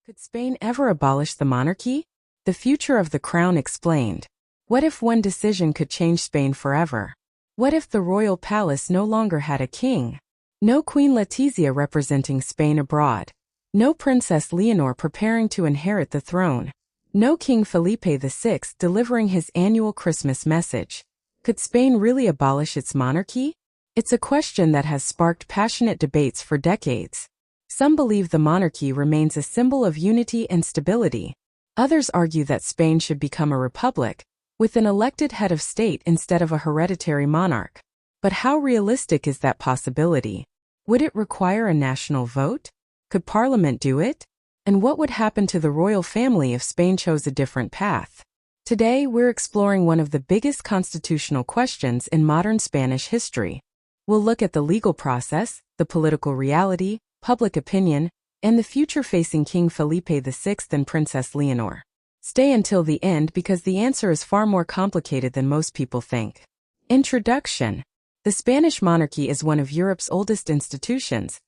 Could Spain ever abolish the monarchy? The future of the crown explained. What if one decision could change Spain forever? What if the royal palace no longer had a king? No Queen Letizia representing Spain abroad. No Princess Leonor preparing to inherit the throne. No King Felipe VI delivering his annual Christmas message. Could Spain really abolish its monarchy? It's a question that has sparked passionate debates for decades. Some believe the monarchy remains a symbol of unity and stability. Others argue that Spain should become a republic, with an elected head of state instead of a hereditary monarch. But how realistic is that possibility? Would it require a national vote? Could Parliament do it? And what would happen to the royal family if Spain chose a different path? Today, we're exploring one of the biggest constitutional questions in modern Spanish history. We'll look at the legal process, the political reality, public opinion, and the future facing King Felipe VI and Princess Leonor. Stay until the end because the answer is far more complicated than most people think. Introduction. The Spanish monarchy is one of Europe's oldest institutions,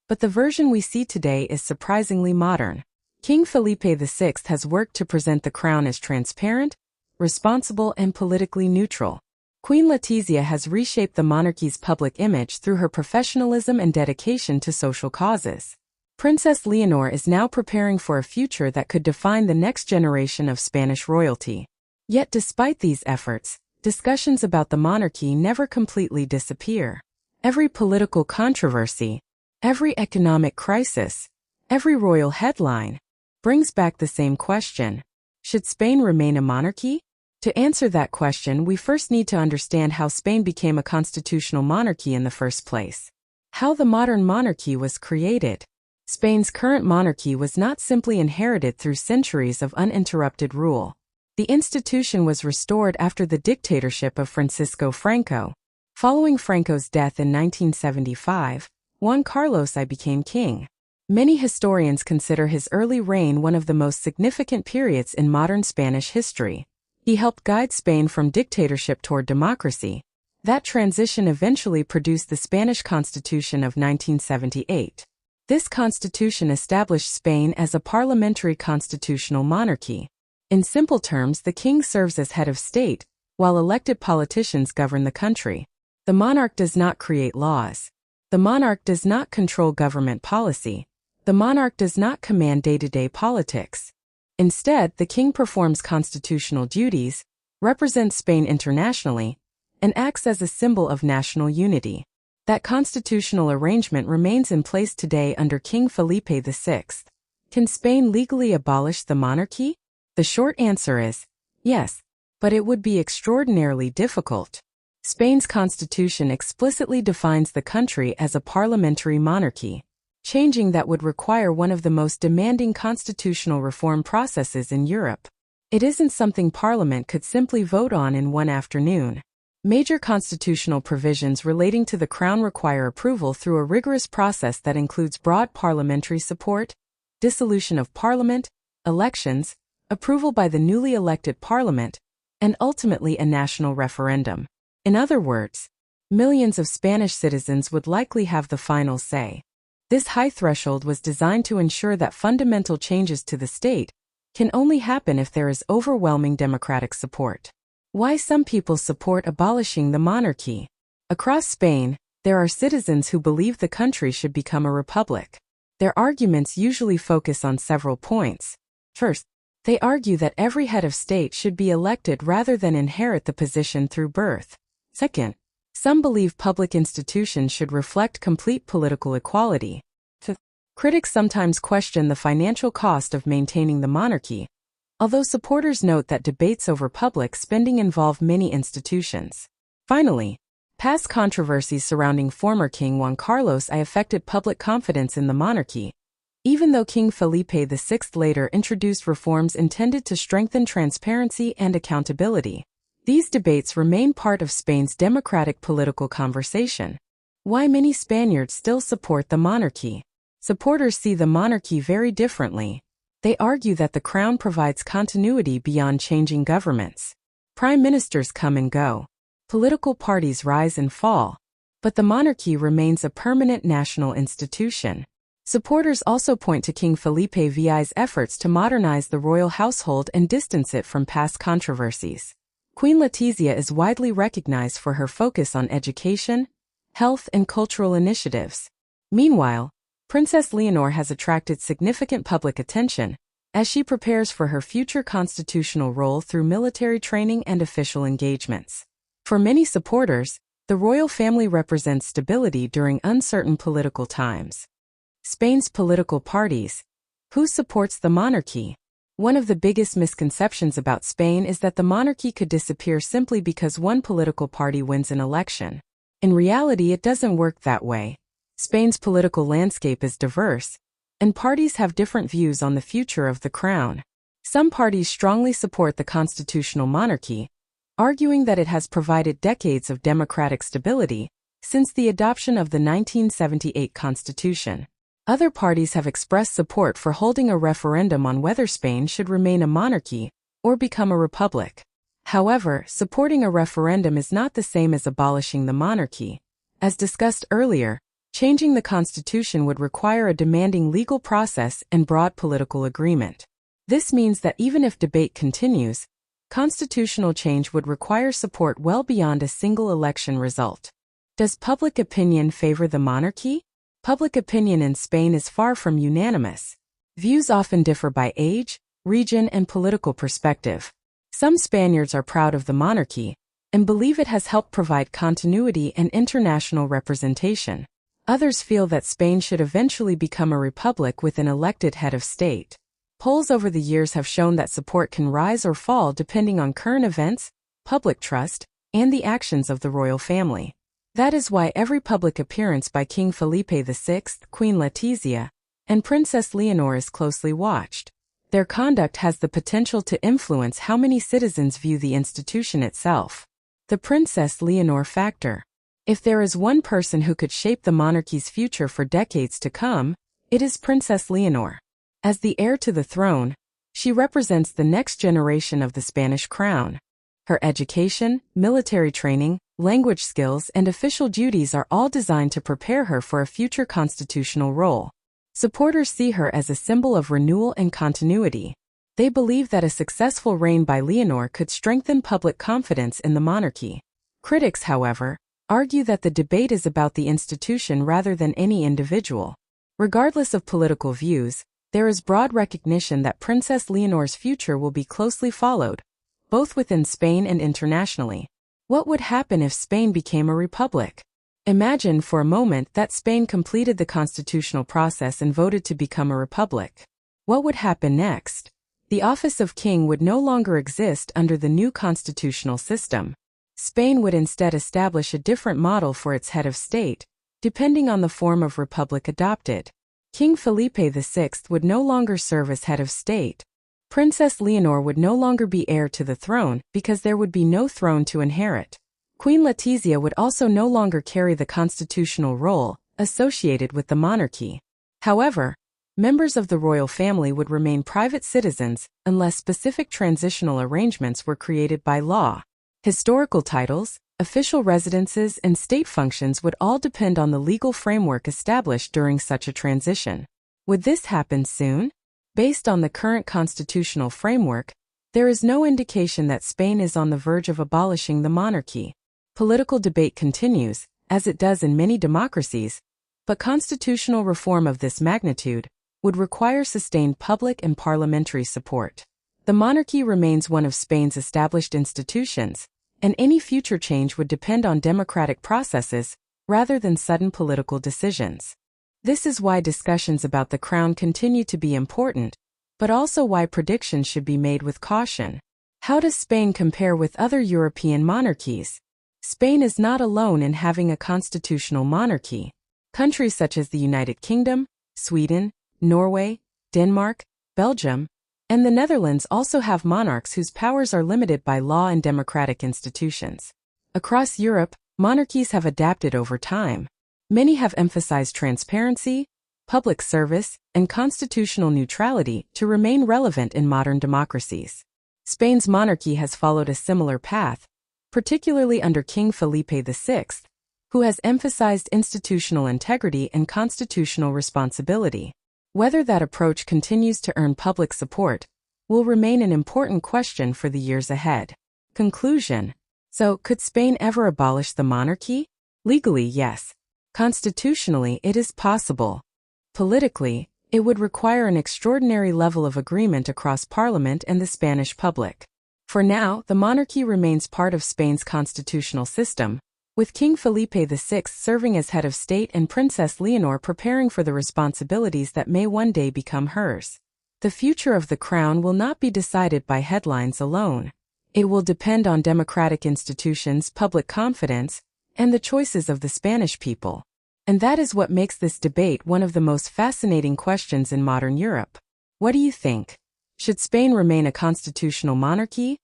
but the version we see today is surprisingly modern. King Felipe VI has worked to present the crown as transparent, responsible, and politically neutral. Queen Letizia has reshaped the monarchy's public image through her professionalism and dedication to social causes. Princess Leonor is now preparing for a future that could define the next generation of Spanish royalty. Yet despite these efforts, discussions about the monarchy never completely disappear. Every political controversy, every economic crisis, every royal headline brings back the same question: should Spain remain a monarchy? To answer that question, we first need to understand how Spain became a constitutional monarchy in the first place. How the modern monarchy was created. Spain's current monarchy was not simply inherited through centuries of uninterrupted rule. The institution was restored after the dictatorship of Francisco Franco. Following Franco's death in 1975, Juan Carlos I became king. Many historians consider his early reign one of the most significant periods in modern Spanish history. He helped guide Spain from dictatorship toward democracy. That transition eventually produced the Spanish Constitution of 1978. This constitution established Spain as a parliamentary constitutional monarchy. In simple terms, the king serves as head of state, while elected politicians govern the country. The monarch does not create laws. The monarch does not control government policy. The monarch does not command day-to-day politics. Instead, the king performs constitutional duties, represents Spain internationally, and acts as a symbol of national unity. That constitutional arrangement remains in place today under King Felipe VI. Can Spain legally abolish the monarchy? The short answer is yes, but it would be extraordinarily difficult. Spain's constitution explicitly defines the country as a parliamentary monarchy. Changing that would require one of the most demanding constitutional reform processes in Europe. It isn't something Parliament could simply vote on in one afternoon. Major constitutional provisions relating to the crown require approval through a rigorous process that includes broad parliamentary support, dissolution of Parliament, elections, approval by the newly elected Parliament, and ultimately a national referendum. In other words, millions of Spanish citizens would likely have the final say. This high threshold was designed to ensure that fundamental changes to the state can only happen if there is overwhelming democratic support. Why some people support abolishing the monarchy? Across Spain, there are citizens who believe the country should become a republic. Their arguments usually focus on several points. First, they argue that every head of state should be elected rather than inherit the position through birth. Second, some believe public institutions should reflect complete political equality. Critics sometimes question the financial cost of maintaining the monarchy, although supporters note that debates over public spending involve many institutions. Finally, past controversies surrounding former King Juan Carlos I affected public confidence in the monarchy, even though King Felipe VI later introduced reforms intended to strengthen transparency and accountability. These debates remain part of Spain's democratic political conversation. Why many Spaniards still support the monarchy? Supporters see the monarchy very differently. They argue that the crown provides continuity beyond changing governments. Prime ministers come and go. Political parties rise and fall. But the monarchy remains a permanent national institution. Supporters also point to King Felipe VI's efforts to modernize the royal household and distance it from past controversies. Queen Letizia is widely recognized for her focus on education, health, and cultural initiatives. Meanwhile, Princess Leonor has attracted significant public attention as she prepares for her future constitutional role through military training and official engagements. For many supporters, the royal family represents stability during uncertain political times. Spain's political parties. Who supports the monarchy? One of the biggest misconceptions about Spain is that the monarchy could disappear simply because one political party wins an election. In reality, it doesn't work that way. Spain's political landscape is diverse, and parties have different views on the future of the crown. Some parties strongly support the constitutional monarchy, arguing that it has provided decades of democratic stability since the adoption of the 1978 Constitution. Other parties have expressed support for holding a referendum on whether Spain should remain a monarchy or become a republic. However, supporting a referendum is not the same as abolishing the monarchy. As discussed earlier, changing the constitution would require a demanding legal process and broad political agreement. This means that even if debate continues, constitutional change would require support well beyond a single election result. Does public opinion favor the monarchy? Public opinion in Spain is far from unanimous. Views often differ by age, region, and political perspective. Some Spaniards are proud of the monarchy and believe it has helped provide continuity and international representation. Others feel that Spain should eventually become a republic with an elected head of state. Polls over the years have shown that support can rise or fall depending on current events, public trust, and the actions of the royal family. That is why every public appearance by King Felipe VI, Queen Letizia, and Princess Leonor is closely watched. Their conduct has the potential to influence how many citizens view the institution itself. The Princess Leonor factor. If there is one person who could shape the monarchy's future for decades to come, it is Princess Leonor. As the heir to the throne, she represents the next generation of the Spanish crown. Her education, military training, language skills, and official duties are all designed to prepare her for a future constitutional role. Supporters see her as a symbol of renewal and continuity. They believe that a successful reign by Leonor could strengthen public confidence in the monarchy. Critics, however, argue that the debate is about the institution rather than any individual. Regardless of political views, there is broad recognition that Princess Leonor's future will be closely followed, both within Spain and internationally. What would happen if Spain became a republic? Imagine for a moment that Spain completed the constitutional process and voted to become a republic. What would happen next? The office of king would no longer exist under the new constitutional system. Spain would instead establish a different model for its head of state, depending on the form of republic adopted. King Felipe VI would no longer serve as head of state. Princess Leonor would no longer be heir to the throne because there would be no throne to inherit. Queen Letizia would also no longer carry the constitutional role associated with the monarchy. However, members of the royal family would remain private citizens unless specific transitional arrangements were created by law. Historical titles, official residences, and state functions would all depend on the legal framework established during such a transition. Would this happen soon? Based on the current constitutional framework, there is no indication that Spain is on the verge of abolishing the monarchy. Political debate continues, as it does in many democracies, but constitutional reform of this magnitude would require sustained public and parliamentary support. The monarchy remains one of Spain's established institutions, and any future change would depend on democratic processes rather than sudden political decisions. This is why discussions about the crown continue to be important, but also why predictions should be made with caution. How does Spain compare with other European monarchies? Spain is not alone in having a constitutional monarchy. Countries such as the United Kingdom, Sweden, Norway, Denmark, Belgium, and the Netherlands also have monarchs whose powers are limited by law and democratic institutions. Across Europe, monarchies have adapted over time. Many have emphasized transparency, public service, and constitutional neutrality to remain relevant in modern democracies. Spain's monarchy has followed a similar path, particularly under King Felipe VI, who has emphasized institutional integrity and constitutional responsibility. Whether that approach continues to earn public support will remain an important question for the years ahead. Conclusion. So, could Spain ever abolish the monarchy? Legally, yes. Constitutionally, it is possible. Politically, it would require an extraordinary level of agreement across Parliament and the Spanish public. For now, the monarchy remains part of Spain's constitutional system, with King Felipe VI serving as head of state and Princess Leonor preparing for the responsibilities that may one day become hers. The future of the crown will not be decided by headlines alone. It will depend on democratic institutions, public confidence, and the choices of the Spanish people. And that is what makes this debate one of the most fascinating questions in modern Europe. What do you think? Should Spain remain a constitutional monarchy?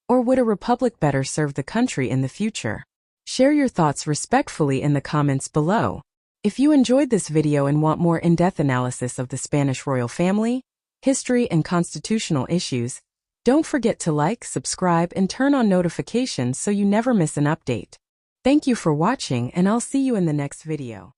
Or would a republic better serve the country in the future? Share your thoughts respectfully in the comments below. If you enjoyed this video and want more in-depth analysis of the Spanish royal family, history, and constitutional issues, don't forget to like, subscribe, and turn on notifications so you never miss an update. Thank you for watching, and I'll see you in the next video.